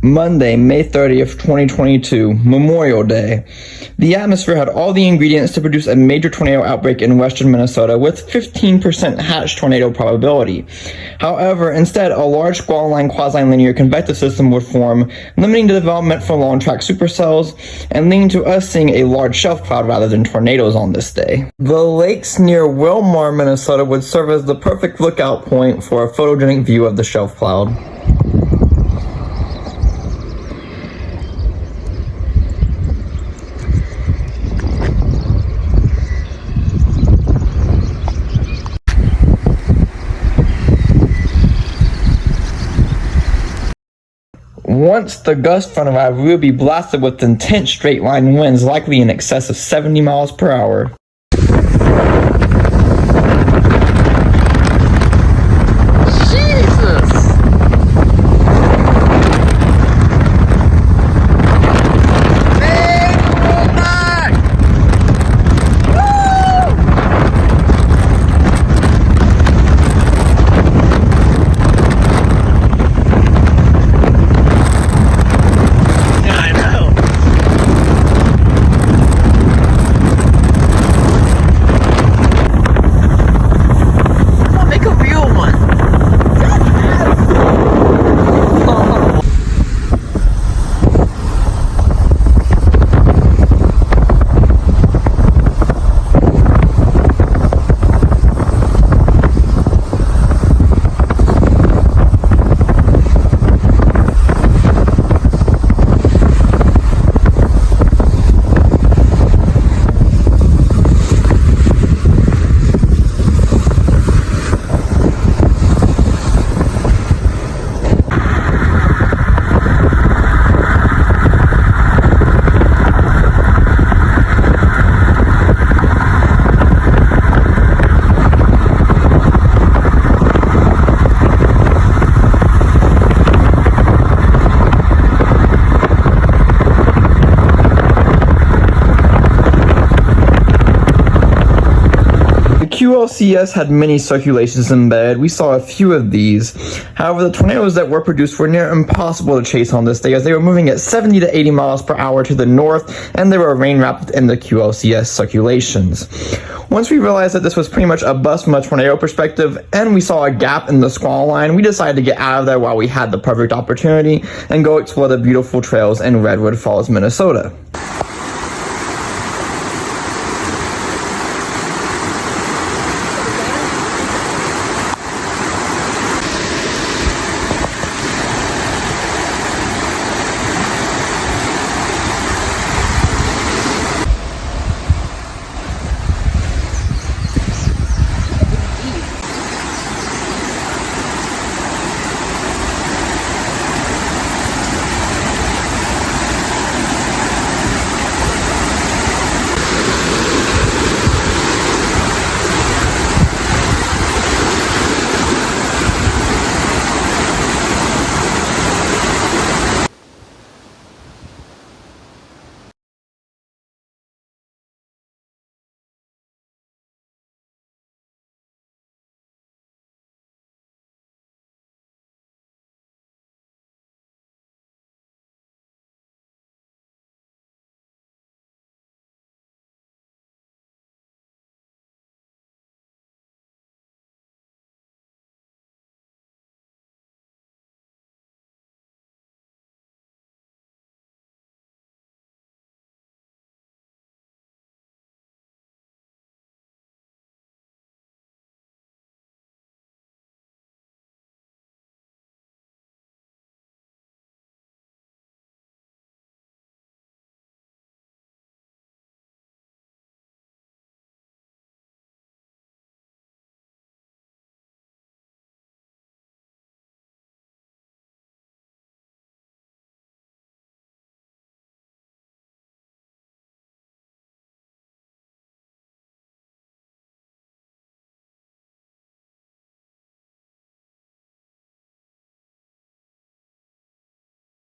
Monday, May 30th, 2022, Memorial Day. The atmosphere had all the ingredients to produce a major tornado outbreak in western Minnesota with 15% hatch tornado probability. However, instead, a large squall-line quasi-linear convective system would form, limiting the development for long-track supercells and leading to us seeing a large shelf cloud rather than tornadoes on this day. The lakes near Wilmar, Minnesota would serve as the perfect lookout point for a photogenic view of the shelf cloud. Once the gust front arrived, we would be blasted with intense straight-line winds, likely in excess of 70 miles per hour. QLCS had many circulations embedded. We saw a few of these. However, the tornadoes that were produced were near impossible to chase on this day, as they were moving at 70 to 80 miles per hour to the north, and they were rain wrapped within the QLCS circulations. Once we realized that this was pretty much a bust from a tornado perspective, and we saw a gap in the squall line, we decided to get out of there while we had the perfect opportunity and go explore the beautiful trails in Redwood Falls, Minnesota.